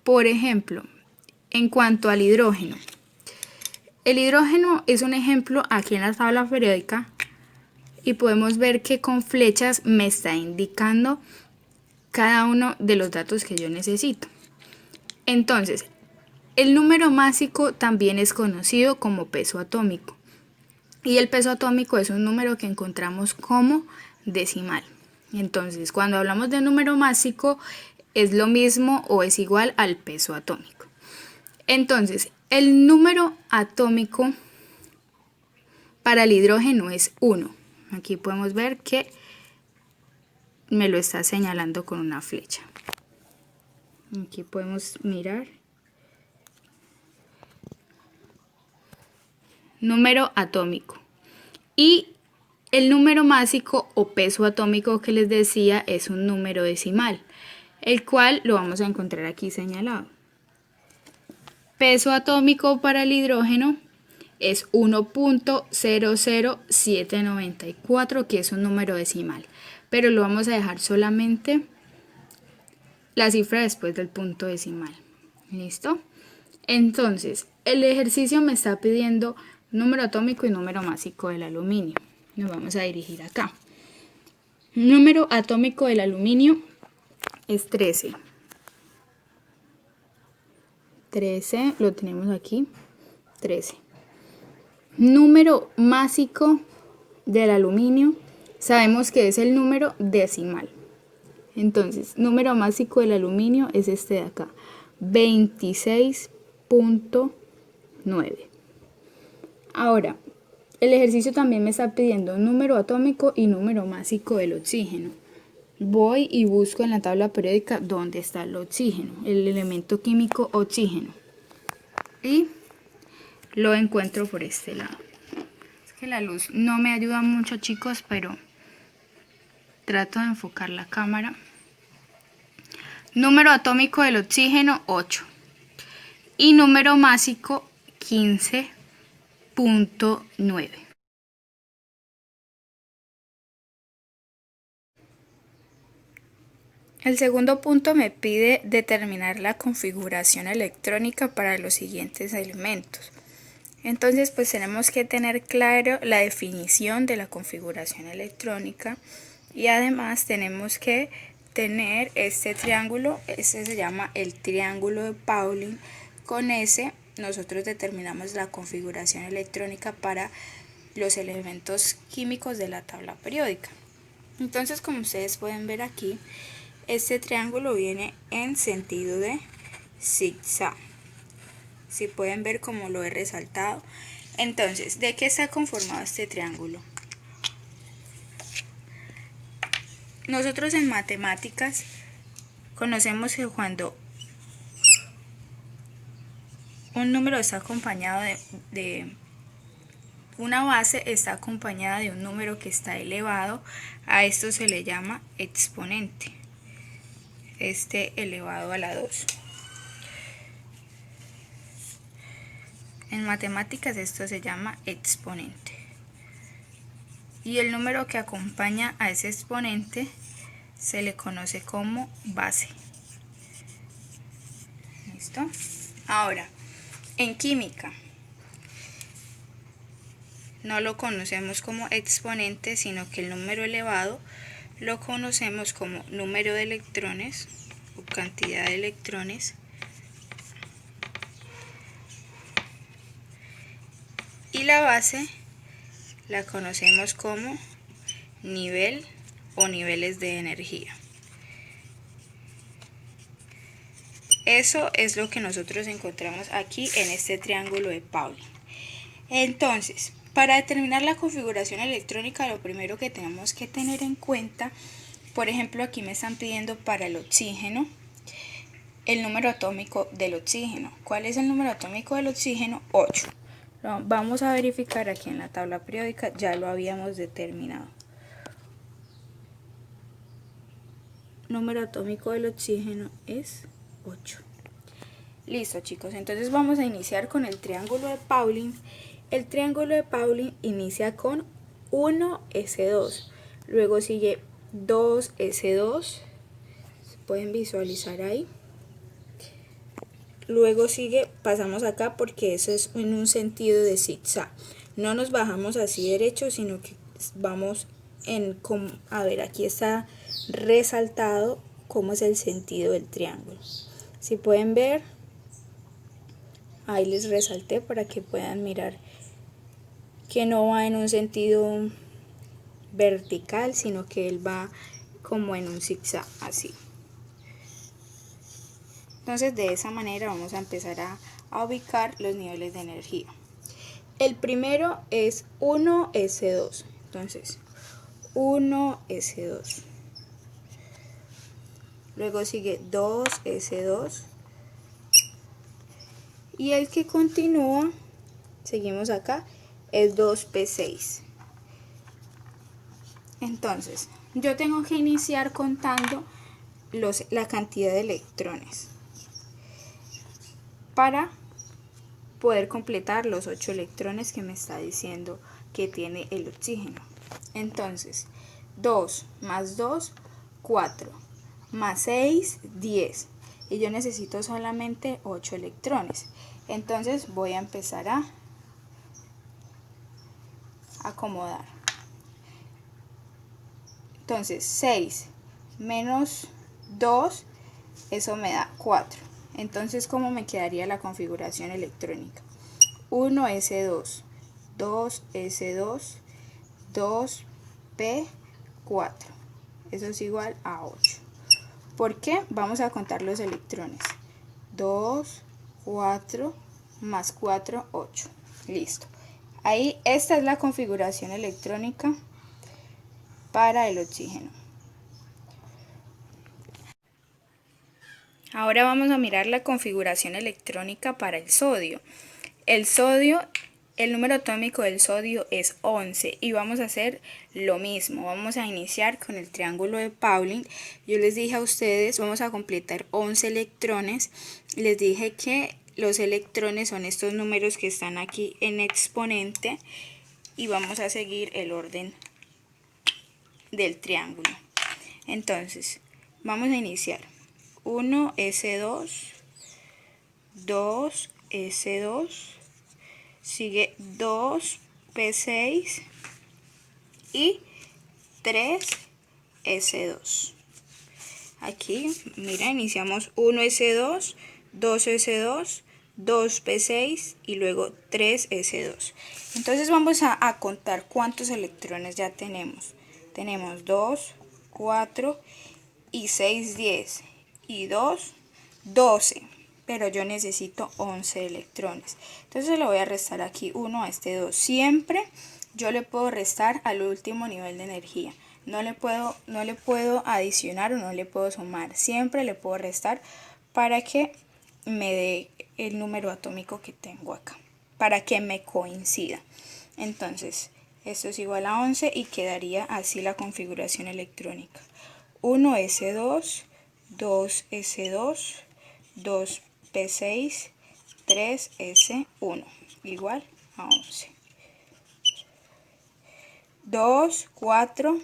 Por ejemplo, en cuanto al hidrógeno. El hidrógeno es un ejemplo aquí en la tabla periódica y podemos ver que con flechas me está indicando cada uno de los datos que yo necesito. Entonces, el número másico también es conocido como peso atómico. Y el peso atómico es un número que encontramos como decimal. Entonces, cuando hablamos de número másico, es lo mismo o es igual al peso atómico. Entonces, el número atómico para el hidrógeno es 1. Aquí podemos ver que me lo está señalando con una flecha. Aquí podemos mirar. Número atómico. Y el número másico o peso atómico que les decía es un número decimal, el cual lo vamos a encontrar aquí señalado. Peso atómico para el hidrógeno es 1.00794, que es un número decimal, pero lo vamos a dejar solamente la cifra después del punto decimal. ¿Listo? Entonces, el ejercicio me está pidiendo número atómico y número másico del aluminio. Nos vamos a dirigir acá. Número atómico del aluminio es 13. 13, lo tenemos aquí, 13. Número másico del aluminio, sabemos que es el número decimal. Entonces, número másico del aluminio es este de acá, 26.9. Ahora, el ejercicio también me está pidiendo número atómico y número másico del oxígeno. Voy y busco en la tabla periódica dónde está el oxígeno, el elemento químico oxígeno. Y lo encuentro por este lado. Es que la luz no me ayuda mucho, chicos, pero trato de enfocar la cámara. Número atómico del oxígeno 8 y número másico 15.9. El segundo punto me pide determinar la configuración electrónica para los siguientes elementos. Entonces, pues tenemos que tener claro la definición de la configuración electrónica y además tenemos que tener este triángulo, este se llama el triángulo de Pauling. Con ese nosotros determinamos la configuración electrónica para los elementos químicos de la tabla periódica. Entonces, como ustedes pueden ver aquí, este triángulo viene en sentido de zigzag. Si pueden ver como lo he resaltado. Entonces, ¿de qué está conformado este triángulo? Nosotros en matemáticas conocemos que cuando un número está acompañado de una base, está acompañada de un número que está elevado, a esto se le llama exponente. Este elevado a la 2. En matemáticas esto se llama exponente. Y el número que acompaña a ese exponente se le conoce como base. ¿Listo? Ahora, en química no lo conocemos como exponente, sino que el número elevado lo conocemos como número de electrones o cantidad de electrones. Y la base la conocemos como nivel o niveles de energía. Eso es lo que nosotros encontramos aquí en este triángulo de Pauling. Entonces, para determinar la configuración electrónica, lo primero que tenemos que tener en cuenta, por ejemplo, aquí me están pidiendo para el oxígeno el número atómico del oxígeno. ¿Cuál es el número atómico del oxígeno? 8. Vamos a verificar aquí en la tabla periódica, ya lo habíamos determinado. Número atómico del oxígeno es 8. Listo, chicos, entonces vamos a iniciar con el triángulo de Pauling. El triángulo de Pauling inicia con 1s2, luego sigue 2s2, se pueden visualizar ahí, luego sigue, pasamos acá porque eso es en un sentido de zigzag. No nos bajamos así derecho, sino que vamos en, a ver, aquí está resaltado cómo es el sentido del triángulo. Si pueden ver, ahí les resalté para que puedan mirar que no va en un sentido vertical, sino que él va como en un zigzag, así. Entonces de esa manera vamos a empezar a ubicar los niveles de energía. El primero es 1S2, entonces 1S2. Luego sigue 2S2. Y el que continúa, seguimos acá, es 2P6. Entonces, yo tengo que iniciar contando la cantidad de electrones para poder completar los 8 electrones que me está diciendo que tiene el oxígeno. Entonces, 2 más 2, 4, más 6, 10. Y yo necesito solamente 8 electrones. Entonces voy a empezar a acomodar. Entonces 6 menos 2, eso me da 4. Entonces, ¿cómo me quedaría la configuración electrónica? 1S2, 2S2, 2P4. Eso es igual a 8. ¿Por qué? Vamos a contar los electrones. 2, 4, más 4, 8. Listo. Ahí esta es la configuración electrónica para el oxígeno. Ahora vamos a mirar la configuración electrónica para el sodio. El sodio, el número atómico del sodio es 11 y vamos a hacer lo mismo. Vamos a iniciar con el triángulo de Pauling. Yo les dije a ustedes, vamos a completar 11 electrones. Les dije que los electrones son estos números que están aquí en exponente y vamos a seguir el orden del triángulo. Entonces, vamos a iniciar. 1S2, 2S2, sigue 2P6 y 3S2. Aquí, mira, iniciamos 1S2, 2S2, 2P6 y luego 3S2. Entonces vamos a contar cuántos electrones ya tenemos. Tenemos 2, 4 y 6, 10 y 2, 12. Pero yo necesito 11 electrones. Entonces le voy a restar aquí 1 a este 2. Siempre yo le puedo restar al último nivel de energía. No le puedo adicionar o no le puedo sumar. Siempre le puedo restar para que me dé el número atómico que tengo acá. Para que me coincida. Entonces, esto es igual a 11 y quedaría así la configuración electrónica. 1S2, 2S2, 2P6, 3S1, igual a 11. 2, 4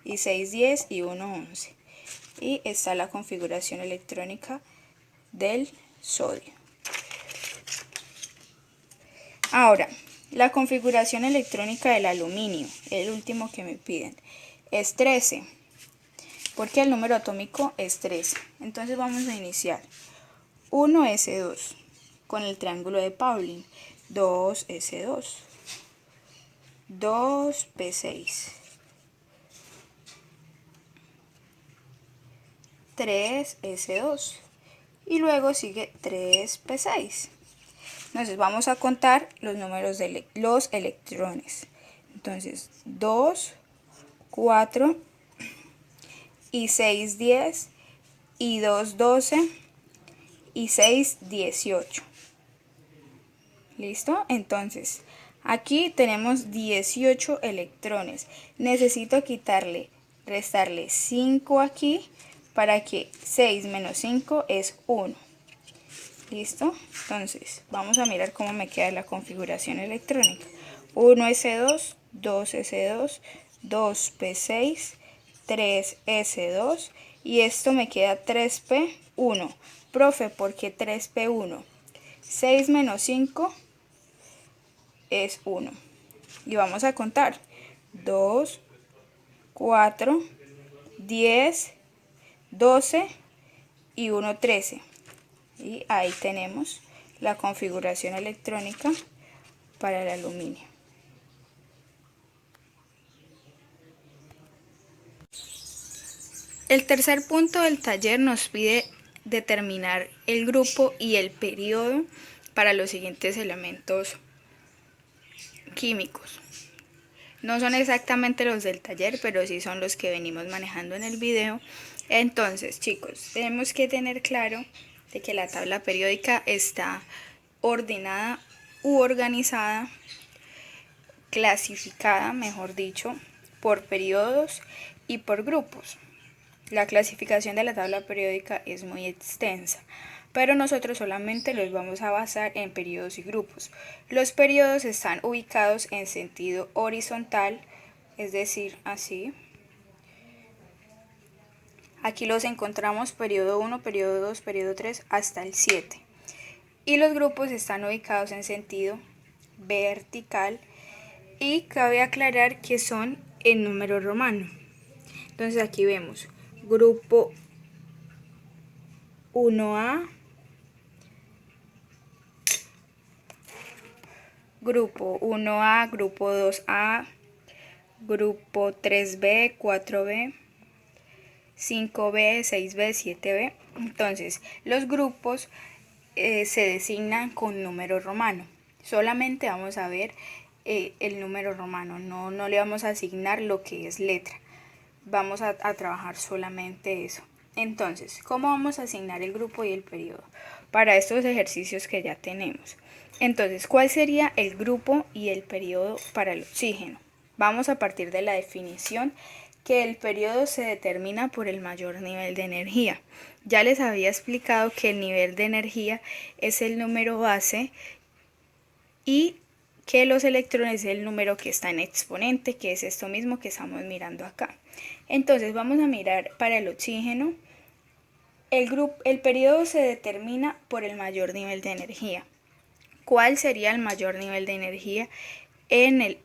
y 6, 10 y 1, 11. Y está la configuración electrónica del sodio. Ahora, la configuración electrónica del aluminio, el último que me piden, es 13. Porque el número atómico es 13. Entonces vamos a iniciar. 1S2 con el triángulo de Pauling. 2S2. 2P6. 3S2. Y luego sigue 3P6. Entonces vamos a contar los números de los electrones. Entonces 2, 4 y 6, 10 y 2, 12 y 6, 18. ¿Listo? Entonces aquí tenemos 18 electrones. Necesito restarle 5 aquí para que 6 menos 5 es 1. ¿Listo? Entonces, vamos a mirar cómo me queda la configuración electrónica. 1S2, 2S2, 2P6, 3S2 y esto me queda 3P 1. Profe, ¿por qué 3P1? 6 menos 5 es 1. Y vamos a contar. 2, 4, 10, 12 y 1, 13. Y ahí tenemos la configuración electrónica para el aluminio. El tercer punto del taller nos pide determinar el grupo y el periodo para los siguientes elementos químicos. No son exactamente los del taller, pero sí son los que venimos manejando en el video. Entonces, chicos, tenemos que tener claro de que la tabla periódica está ordenada u organizada, clasificada, mejor dicho, por periodos y por grupos. La clasificación de la tabla periódica es muy extensa, pero nosotros solamente los vamos a basar en periodos y grupos. Los periodos están ubicados en sentido horizontal, es decir, así. Aquí los encontramos periodo 1, periodo 2, periodo 3 hasta el 7. Y los grupos están ubicados en sentido vertical y cabe aclarar que son en número romano. Entonces aquí vemos grupo 1A, grupo 1A, grupo 2A, grupo 3B, 4B, 5B, 6B, 7B. Entonces, los grupos se designan con número romano. Solamente vamos a ver el número romano, no le vamos a asignar lo que es letra. Vamos a trabajar solamente eso. Entonces, ¿cómo vamos a asignar el grupo y el periodo? Para estos ejercicios que ya tenemos. Entonces, ¿cuál sería el grupo y el periodo para el oxígeno? Vamos a partir de la definición que el periodo se determina por el mayor nivel de energía. Ya les había explicado que el nivel de energía es el número base y que los electrones es el número que está en exponente, que es esto mismo que estamos mirando acá. Entonces vamos a mirar para el oxígeno. El periodo se determina por el mayor nivel de energía. ¿Cuál sería el mayor nivel de energía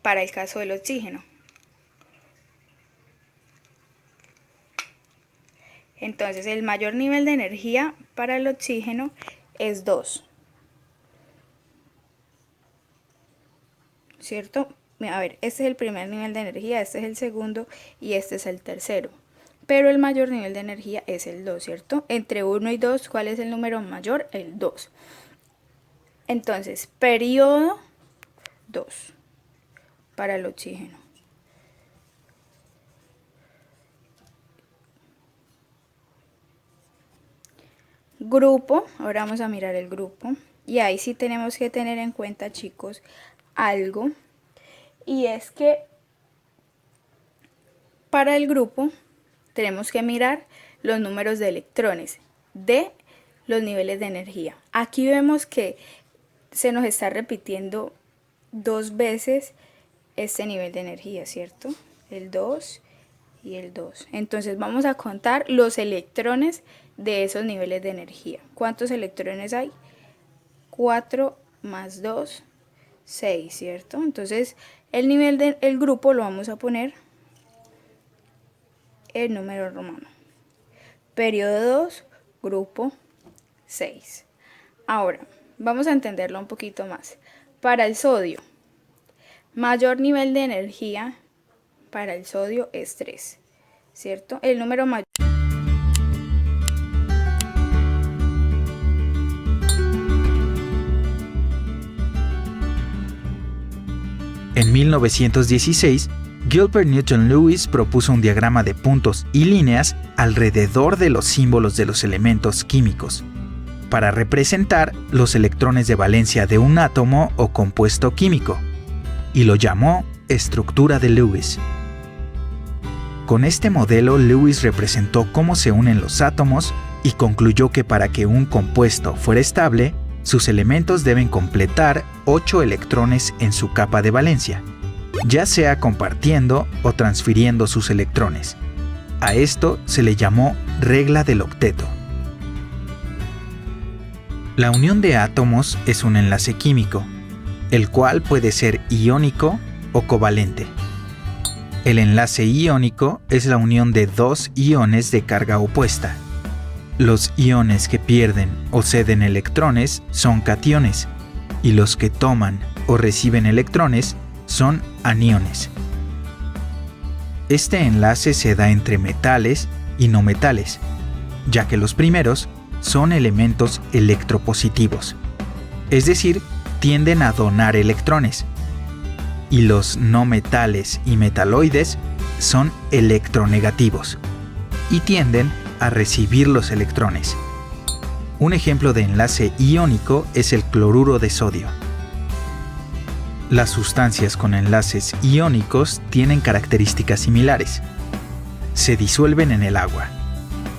para el caso del oxígeno? Entonces el mayor nivel de energía para el oxígeno es 2. ¿Cierto? A ver, este es el primer nivel de energía, este es el segundo y este es el tercero. Pero el mayor nivel de energía es el 2, ¿cierto? Entre 1 y 2, ¿cuál es el número mayor? El 2. Entonces, periodo 2 para el oxígeno. Grupo, ahora vamos a mirar el grupo. Y ahí sí tenemos que tener en cuenta, chicos, algo. Y es que para el grupo tenemos que mirar los números de electrones de los niveles de energía. Aquí vemos que se nos está repitiendo 2 veces este nivel de energía, ¿cierto? El 2 y el 2. Entonces vamos a contar los electrones de esos niveles de energía. ¿Cuántos electrones hay? 4 más 2, 6, ¿cierto? Entonces el grupo lo vamos a poner el número romano. Periodo 2, grupo 6. Ahora, vamos a entenderlo un poquito más. Para el sodio, mayor nivel de energía para el sodio es 3, ¿cierto? El número mayor. En 1916, Gilbert Newton Lewis propuso un diagrama de puntos y líneas alrededor de los símbolos de los elementos químicos, para representar los electrones de valencia de un átomo o compuesto químico, y lo llamó estructura de Lewis. Con este modelo, Lewis representó cómo se unen los átomos y concluyó que para que un compuesto fuera estable, sus elementos deben completar 8 electrones en su capa de valencia, ya sea compartiendo o transfiriendo sus electrones. A esto se le llamó regla del octeto. La unión de átomos es un enlace químico, el cual puede ser iónico o covalente. El enlace iónico es la unión de dos iones de carga opuesta. Los iones que pierden o ceden electrones son cationes, y los que toman o reciben electrones son aniones. Este enlace se da entre metales y no metales, ya que los primeros son elementos electropositivos, es decir, tienden a donar electrones, y los no metales y metaloides son electronegativos y tienden a recibir los electrones. Un ejemplo de enlace iónico es el cloruro de sodio. Las sustancias con enlaces iónicos tienen características similares. Se disuelven en el agua,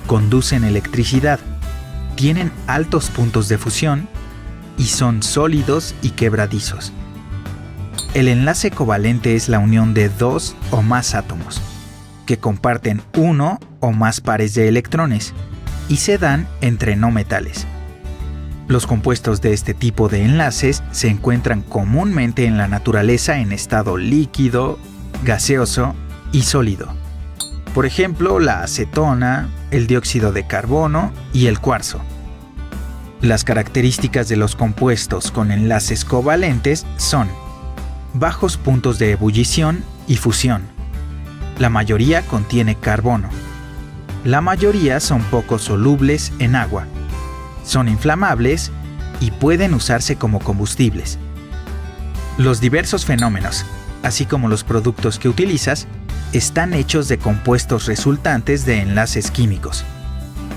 conducen electricidad, tienen altos puntos de fusión y son sólidos y quebradizos. El enlace covalente es la unión de dos o más átomos, que comparten uno o más pares de electrones y se dan entre no metales. Los compuestos de este tipo de enlaces se encuentran comúnmente en la naturaleza en estado líquido, gaseoso y sólido. Por ejemplo, la acetona, el dióxido de carbono y el cuarzo. Las características de los compuestos con enlaces covalentes son bajos puntos de ebullición y fusión. La mayoría contiene carbono. La mayoría son poco solubles en agua. Son inflamables y pueden usarse como combustibles. Los diversos fenómenos, así como los productos que utilizas, están hechos de compuestos resultantes de enlaces químicos.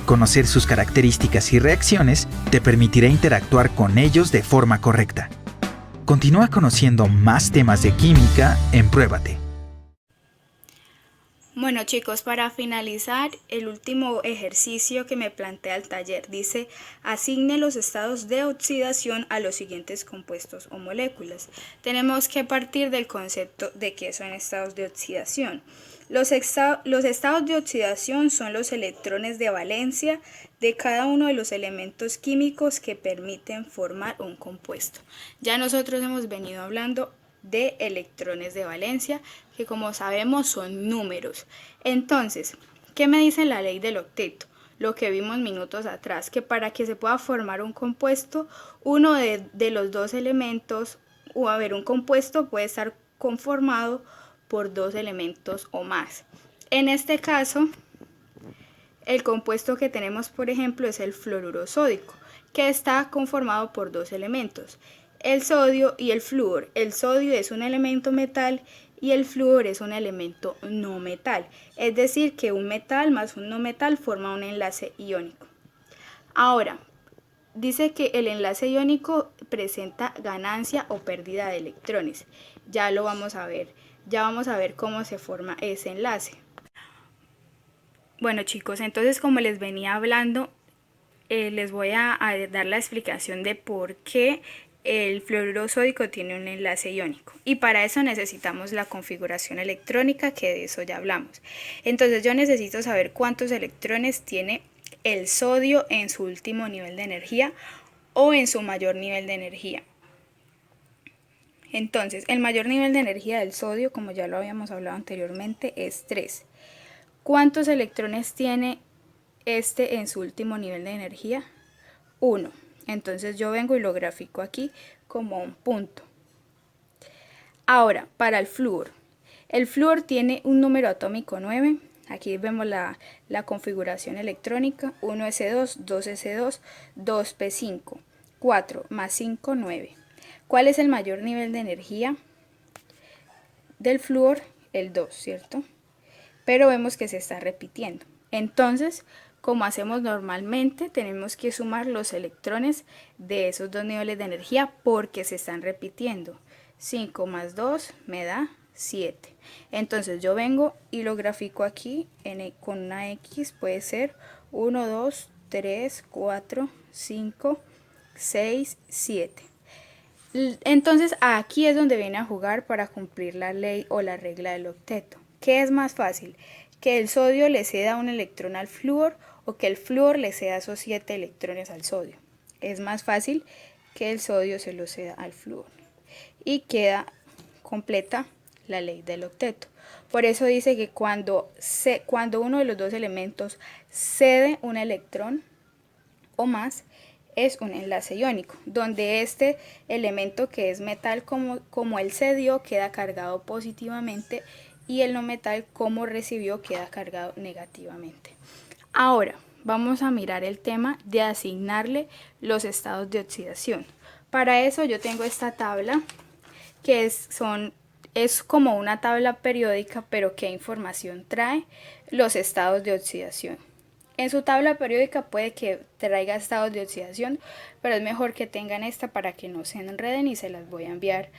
Conocer sus características y reacciones te permitirá interactuar con ellos de forma correcta. Continúa conociendo más temas de química en Pruébate. Bueno chicos, para finalizar, el último ejercicio que me plantea el taller dice: asigne los estados de oxidación a los siguientes compuestos o moléculas. Tenemos que partir del concepto de qué son estados de oxidación. Los estados de oxidación son los electrones de valencia de cada uno de los elementos químicos que permiten formar un compuesto. Ya nosotros hemos venido hablando de electrones de valencia, que como sabemos son números. Entonces, ¿qué me dice la ley del octeto? Lo que vimos minutos atrás, que para que se pueda formar un compuesto, uno de los dos elementos, un compuesto puede estar conformado por dos elementos o más. En este caso, el compuesto que tenemos, por ejemplo, es el fluoruro sódico, que está conformado por dos elementos, el sodio y el flúor. El sodio es un elemento metal y el flúor es un elemento no metal, es decir, que un metal más un no metal forma un enlace iónico. Ahora, dice que el enlace iónico presenta ganancia o pérdida de electrones. Ya lo vamos a ver. Ya vamos a ver cómo se forma ese enlace. Bueno chicos, entonces como les venía hablando, les voy a dar la explicación de por qué el fluoruro sódico tiene un enlace iónico. Y para eso necesitamos la configuración electrónica, que de eso ya hablamos. Entonces yo necesito saber cuántos electrones tiene el sodio en su último nivel de energía o en su mayor nivel de energía. Entonces, el mayor nivel de energía del sodio, como ya lo habíamos hablado anteriormente, es 3. ¿Cuántos electrones tiene este en su último nivel de energía? 1. Entonces yo vengo y lo grafico aquí como un punto. Ahora, para el flúor. El flúor tiene un número atómico 9. Aquí vemos la configuración electrónica. 1s2, 2s2, 2p5, 4 más 5, 9. ¿Cuál es el mayor nivel de energía del flúor? El 2, ¿cierto? Pero vemos que se está repitiendo. Entonces, como hacemos normalmente, tenemos que sumar los electrones de esos dos niveles de energía porque se están repitiendo. 5 más 2 me da 7. Entonces yo vengo y lo grafico aquí con una X. Puede ser 1, 2, 3, 4, 5, 6, 7. Entonces aquí es donde viene a jugar para cumplir la ley o la regla del octeto. ¿Qué es más fácil? ¿Que el sodio le ceda un electrón al flúor o que el flúor le ceda esos 7 electrones al sodio? es más fácil que el sodio se lo ceda al flúor. Y queda completa la ley del octeto. Por eso dice que cuando uno de los dos elementos cede un electrón o más, es un enlace iónico, donde este elemento que es metal como él cedió queda cargado positivamente y el no metal como recibió queda cargado negativamente. Ahora vamos a mirar el tema de asignarle los estados de oxidación. Para eso yo tengo esta tabla que es como una tabla periódica, pero ¿qué información trae? Los estados de oxidación. En su tabla periódica puede que traiga estados de oxidación, pero es mejor que tengan esta para que no se enreden y se las voy a enviar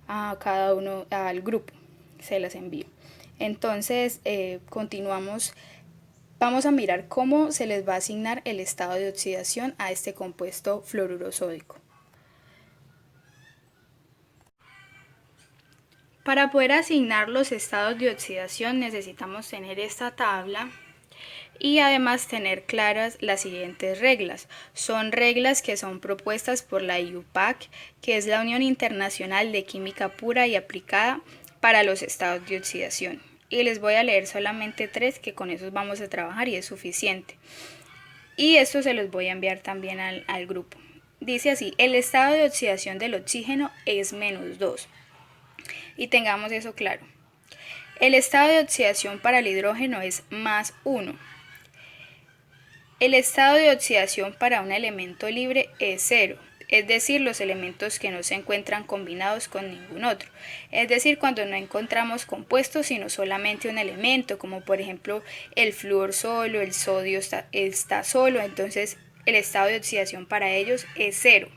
a cada uno al grupo. Se las envío. Entonces, continuamos. Vamos a mirar cómo se les va a asignar el estado de oxidación a este compuesto fluoruro sódico. Para poder asignar los estados de oxidación necesitamos tener esta tabla y además tener claras las siguientes reglas. Son reglas que son propuestas por la IUPAC, que es la Unión Internacional de Química Pura y Aplicada para los estados de oxidación. Y les voy a leer solamente 3, que con esos vamos a trabajar y es suficiente. Y esto se los voy a enviar también al grupo. Dice así: el estado de oxidación del oxígeno es -2. Y tengamos eso claro. El estado de oxidación para el hidrógeno es +1. El estado de oxidación para un elemento libre es 0, es decir, los elementos que no se encuentran combinados con ningún otro. Es decir, cuando no encontramos compuestos, sino solamente un elemento, como por ejemplo el flúor solo, el sodio está solo, entonces el estado de oxidación para ellos es 0.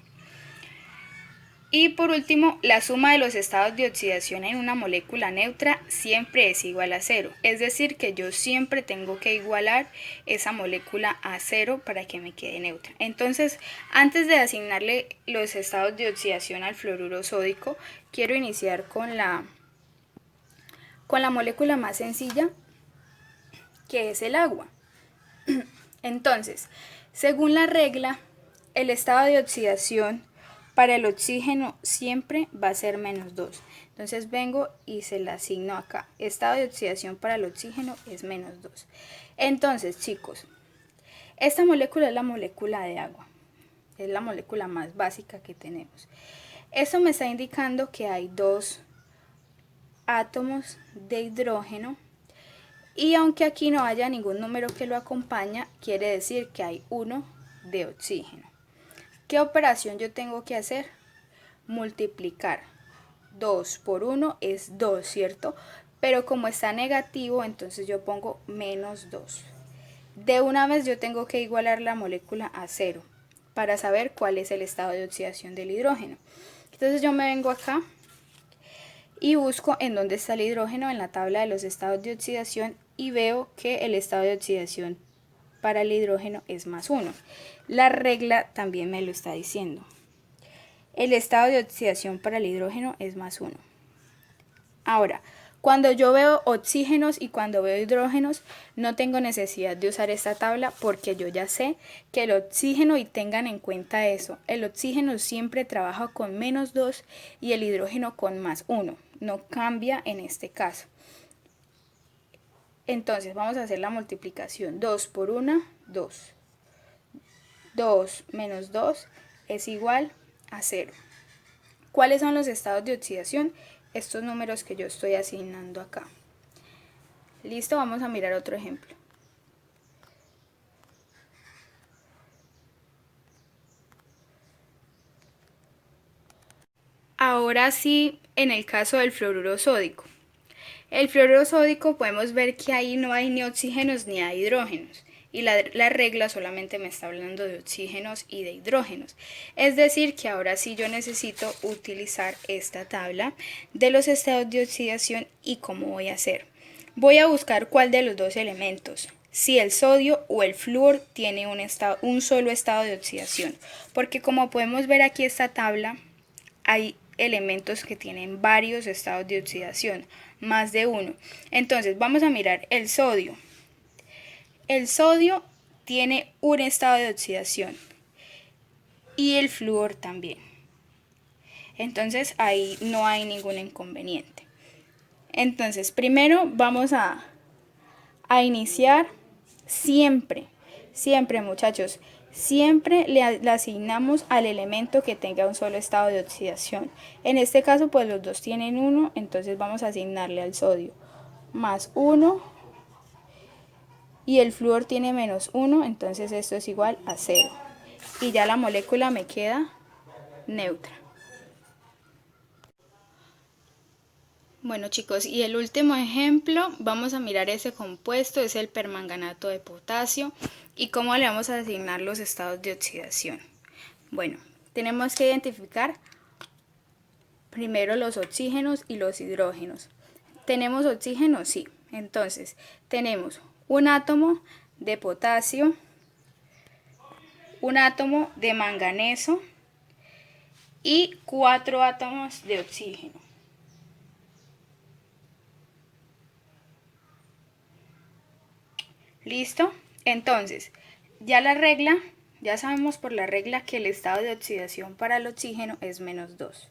Y por último, la suma de los estados de oxidación en una molécula neutra siempre es igual a 0. Es decir, que yo siempre tengo que igualar esa molécula a 0 para que me quede neutra. Entonces, antes de asignarle los estados de oxidación al fluoruro sódico, quiero iniciar con la molécula más sencilla, que es el agua. Entonces, según la regla, el estado de oxidación para el oxígeno siempre va a ser -2. Entonces vengo y se la asigno acá. Estado de oxidación para el oxígeno es -2. Entonces, chicos, esta molécula es la molécula de agua. Es la molécula más básica que tenemos. Esto me está indicando que hay 2 átomos de hidrógeno. Y aunque aquí no haya ningún número que lo acompaña, quiere decir que hay 1 de oxígeno. ¿Qué operación yo tengo que hacer? Multiplicar. 2 por 1 es 2, ¿cierto? Pero como está negativo, entonces yo pongo -2. De una vez yo tengo que igualar la molécula a 0 para saber cuál es el estado de oxidación del hidrógeno. Entonces yo me vengo acá y busco en dónde está el hidrógeno en la tabla de los estados de oxidación y veo que el estado de oxidación para el hidrógeno es +1. La regla también me lo está diciendo. El estado de oxidación para el hidrógeno es +1. Ahora, cuando yo veo oxígenos y cuando veo hidrógenos, no tengo necesidad de usar esta tabla porque yo ya sé que el oxígeno, y tengan en cuenta eso, el oxígeno siempre trabaja con -2 y el hidrógeno con +1. No cambia en este caso. Entonces vamos a hacer la multiplicación. 2 por 1, 2. 2 menos 2 es igual a 0. ¿Cuáles son los estados de oxidación? Estos números que yo estoy asignando acá. Listo, vamos a mirar otro ejemplo. Ahora sí, en el caso del fluoruro sódico. El fluoruro sódico podemos ver que ahí no hay ni oxígenos ni hay hidrógenos. Y la regla solamente me está hablando de oxígenos y de hidrógenos. Es decir, que ahora sí yo necesito utilizar esta tabla de los estados de oxidación. ¿Y cómo voy a hacer? Voy a buscar cuál de los dos elementos, si el sodio o el flúor, tiene un solo estado de oxidación. Porque como podemos ver aquí esta tabla, hay elementos que tienen varios estados de oxidación, más de uno. Entonces vamos a mirar el sodio. El sodio tiene un estado de oxidación y el flúor también. Entonces ahí no hay ningún inconveniente. Entonces primero vamos a iniciar siempre muchachos, siempre le asignamos al elemento que tenga un solo estado de oxidación. En este caso pues los dos tienen 1, entonces vamos a asignarle al sodio más 1 y el flúor tiene menos 1, entonces esto es igual a 0 y ya la molécula me queda neutra. Bueno chicos, y el último ejemplo, vamos a mirar ese compuesto, es el permanganato de potasio y cómo le vamos a asignar los estados de oxidación. Bueno, tenemos que identificar primero los oxígenos y los hidrógenos. ¿Tenemos oxígeno? Sí. Entonces, tenemos un átomo de potasio, un átomo de manganeso y 4 átomos de oxígeno. ¿Listo? Entonces, ya sabemos por la regla que el estado de oxidación para el oxígeno es menos 2.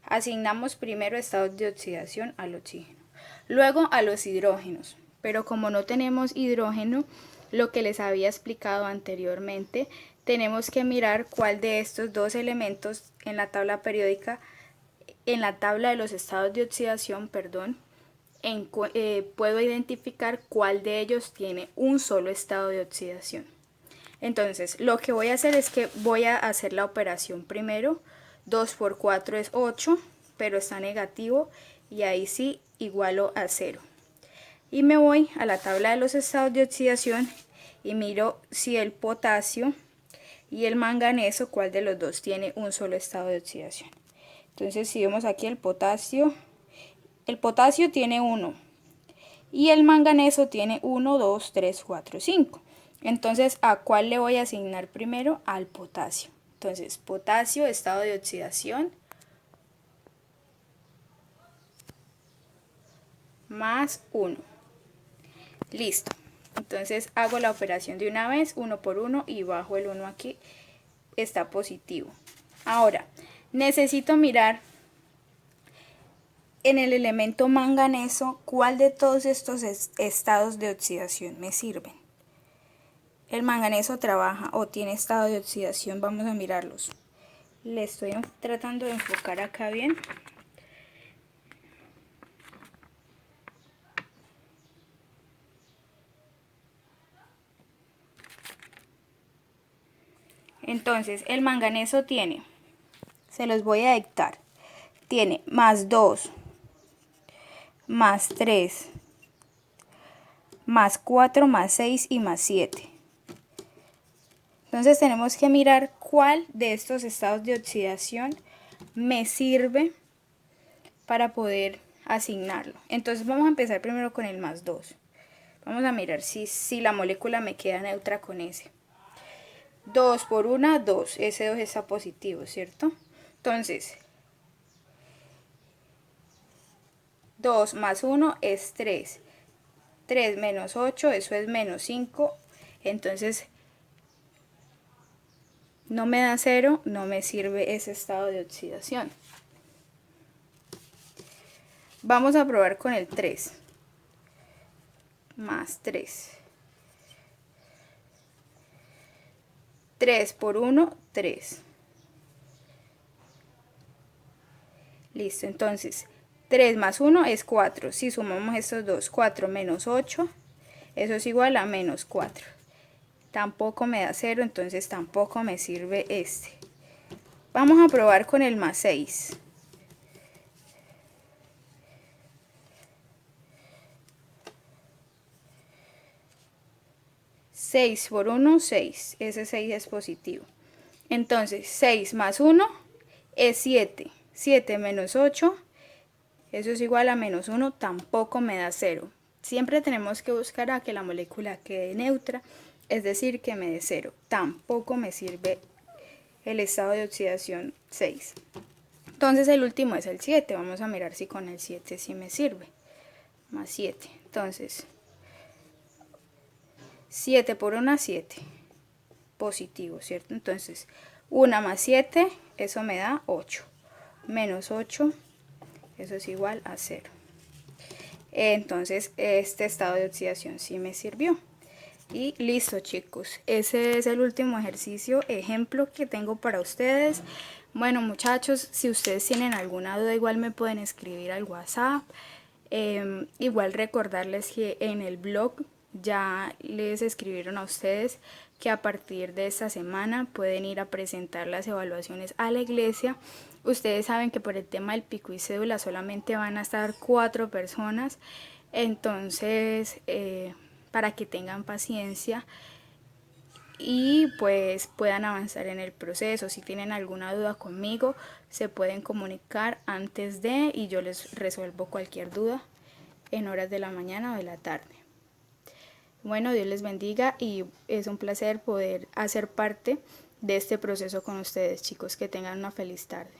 Asignamos primero estados de oxidación al oxígeno, luego a los hidrógenos, pero como no tenemos hidrógeno, lo que les había explicado anteriormente, tenemos que mirar cuál de estos dos elementos en la tabla periódica, en la tabla de los estados de oxidación, puedo identificar cuál de ellos tiene un solo estado de oxidación. Entonces, lo que voy a hacer es que voy a hacer la operación primero. 2 por 4 es 8, pero está negativo y ahí sí igualo a 0. Y me voy a la tabla de los estados de oxidación y miro si el potasio y el manganeso, cuál de los dos tiene un solo estado de oxidación. Entonces, si vemos aquí el potasio tiene 1 y el manganeso tiene 1, 2, 3, 4, 5. Entonces, ¿a cuál le voy a asignar primero? Al potasio. Entonces, potasio, estado de oxidación, más 1. Listo. Entonces, hago la operación de una vez, 1 por 1, y bajo el 1 aquí, está positivo. Ahora, necesito mirar en el elemento manganeso cuál de todos estos estados de oxidación me sirven. El manganeso trabaja o tiene estado de oxidación, vamos a mirarlos. Le estoy tratando de enfocar acá bien. Entonces, el manganeso tiene, se los voy a dictar, tiene más 2, más 3, más 4, más 6 y más 7. Entonces tenemos que mirar cuál de estos estados de oxidación me sirve para poder asignarlo. Entonces vamos a empezar primero con el más 2. Vamos a mirar si la molécula me queda neutra con ese. 2 por 1, 2. Ese 2 está positivo, ¿cierto? Entonces, 2 más 1 es 3. 3 menos 8, eso es menos 5. Entonces, no me da 0, no me sirve ese estado de oxidación. Vamos a probar con el 3. Más 3. 3 por 1, 3. Listo, entonces 3 más 1 es 4. Si sumamos estos dos, 4 menos 8, eso es igual a menos 4. Tampoco me da 0, entonces tampoco me sirve este. Vamos a probar con el más 6. (6 por 1, 6. Ese 6 es positivo. Entonces 6 más 1 es 7. 7 menos 8, eso es igual a menos 1, tampoco me da 0. Siempre tenemos que buscar a que la molécula quede neutra, es decir, que me dé 0. Tampoco me sirve el estado de oxidación 6. Entonces el último es el 7. Vamos a mirar si con el 7 sí me sirve. Más 7. Entonces, 7 por 1, 7. Positivo, ¿cierto? Entonces, 1 más 7, eso me da 8. Menos 8, eso es igual a 0. Entonces este estado de oxidación sí me sirvió. Y listo, chicos, ese es el último ejercicio ejemplo que tengo para ustedes. Bueno, muchachos, si ustedes tienen alguna duda, igual me pueden escribir al WhatsApp. Igual recordarles que en el blog ya les escribieron a ustedes que a partir de esta semana pueden ir a presentar las evaluaciones a la iglesia. Ustedes saben que por el tema del pico y cédula solamente van a estar 4 personas, entonces para que tengan paciencia y pues puedan avanzar en el proceso. Si tienen alguna duda conmigo, se pueden comunicar antes de y yo les resuelvo cualquier duda en horas de la mañana o de la tarde. Bueno, Dios les bendiga y es un placer poder hacer parte de este proceso con ustedes, chicos. Que tengan una feliz tarde.